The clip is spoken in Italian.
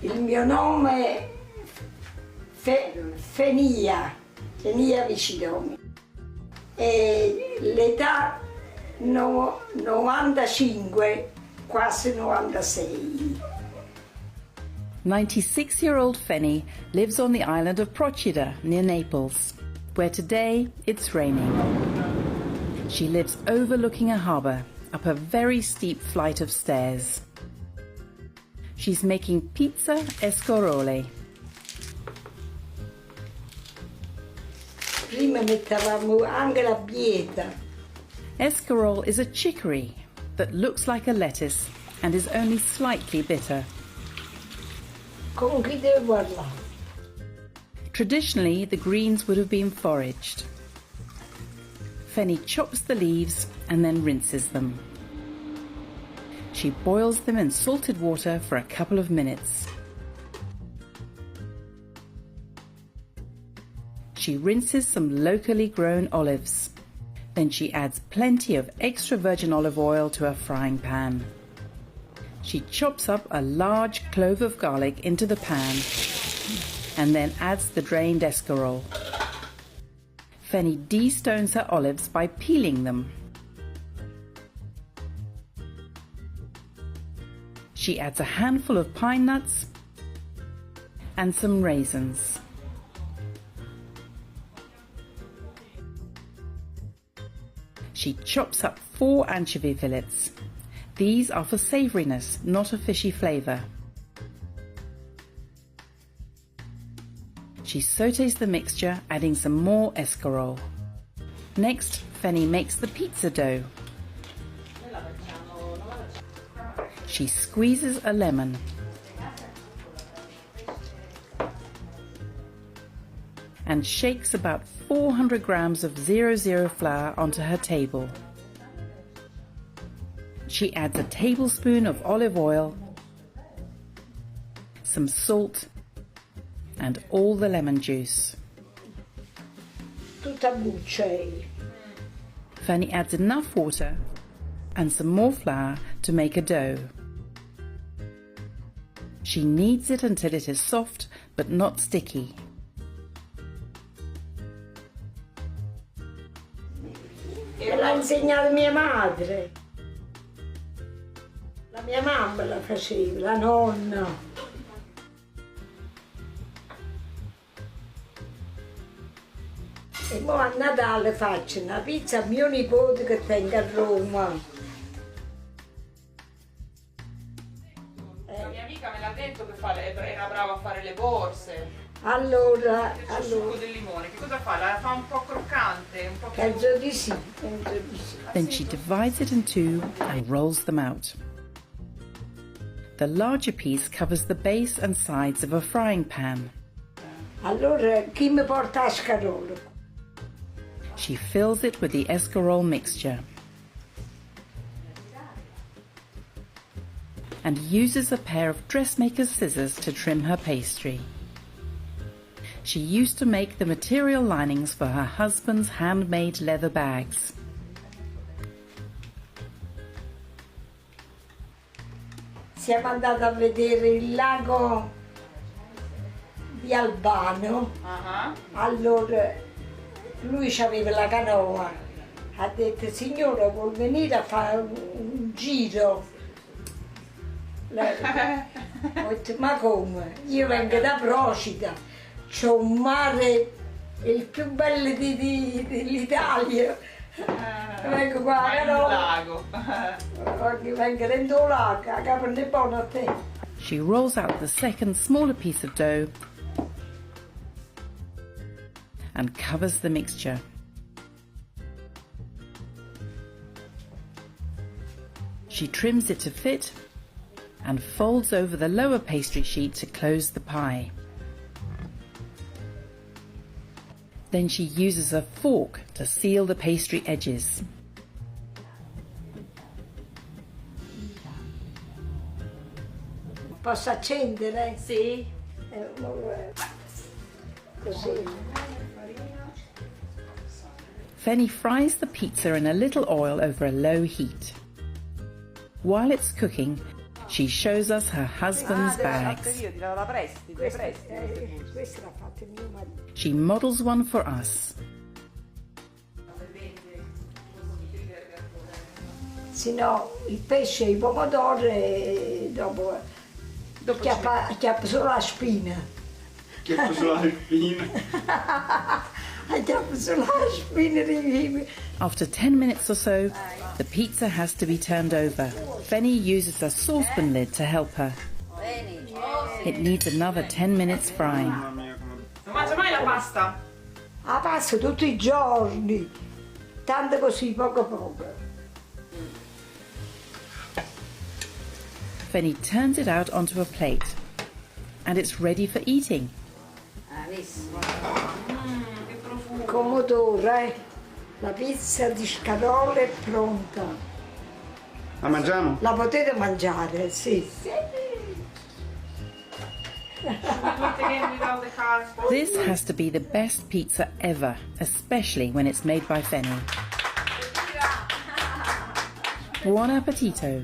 Il mio nome è Fenny vicino e l'età 95, quasi 96. 96-year-old Fenny lives on the island of Procida near Naples, where today it's raining. She lives overlooking a harbour up a very steep flight of stairs. She's making pizza Escarole. Prima mettevamo anche la bieta. Escarole is a chicory that looks like a lettuce and is only slightly bitter. Con chi devo parlare? Traditionally, the greens would have been foraged. Fenny chops the leaves and then rinses them. She boils them in salted water for a couple of minutes. She rinses some locally grown olives. Then she adds plenty of extra virgin olive oil to a frying pan. She chops up a large clove of garlic into the pan and then adds the drained escarole. Fenny de-stones her olives by peeling them. She adds a handful of pine nuts and some raisins. She chops up 4 anchovy fillets. These are for savouriness, not a fishy flavour. She sautés the mixture, adding some more escarole. Next, Fenny makes the pizza dough. She squeezes a lemon. And shakes about 400 grams of 00 flour onto her table. She adds a tablespoon of olive oil, some salt, and all the lemon juice. Tutta buccia. Fenny adds enough water and some more flour to make a dough. She kneads it until it is soft but not sticky. Me l'ha insegnato mia madre. La mia mamma la faceva, la nonna. E poi a Natale faccio una pizza a mio nipote che tengo a Roma. La mia amica me l'ha detto che era brava a fare le borse. Allora, Il succo del limone, che cosa fa? La fa un po' croccante, un po' più... penso di sì, penso di sì. Then she divides it in 2 and rolls them out. The larger piece covers the base and sides of a frying pan. Allora, chi mi porta a Escarole? She fills it with the escarole mixture and uses a pair of dressmaker's scissors to trim her pastry. She used to make the material linings for her husband's handmade leather bags. Siamo andati a vedere il lago di Albano. Allora lui aveva la canoa, ha detto signora vuol venire a fare un giro. Ho detto ma come? Io vengo da Procida, c'è un mare il più bello dell'Italia. Vengo qua a lago. Vengo dentro lago, a capo ne buono a te. She rolls out the second smaller piece of dough and covers the mixture. She trims it to fit and folds over the lower pastry sheet to close the pie. Then she uses a fork to seal the pastry edges. Posso accendere? Sì. Così. Fenny fries the pizza in a little oil over a low heat. While it's cooking, She shows us her husband's bags. Questa l'ha fatta mio marito. She models one for us. Se no, il pesce e i pomodori e dopo chiappa solo la spina. Chiappa solo la spina. Chiappa solo la spina. After 10 minutes or so, the pizza has to be turned over. Fenny uses a saucepan lid to help her. It needs another 10 minutes frying. Non mangia mai la pasta? La pasta tutti i giorni, tanto così, poco poco. Fenny turns it out onto a plate. And it's ready for eating. Che profumo. Comodoro, La pizza di Escarole è pronta. La mangiamo? La potete mangiare, sì. This has to be the best pizza ever, especially when it's made by Fenny. Buon appetito!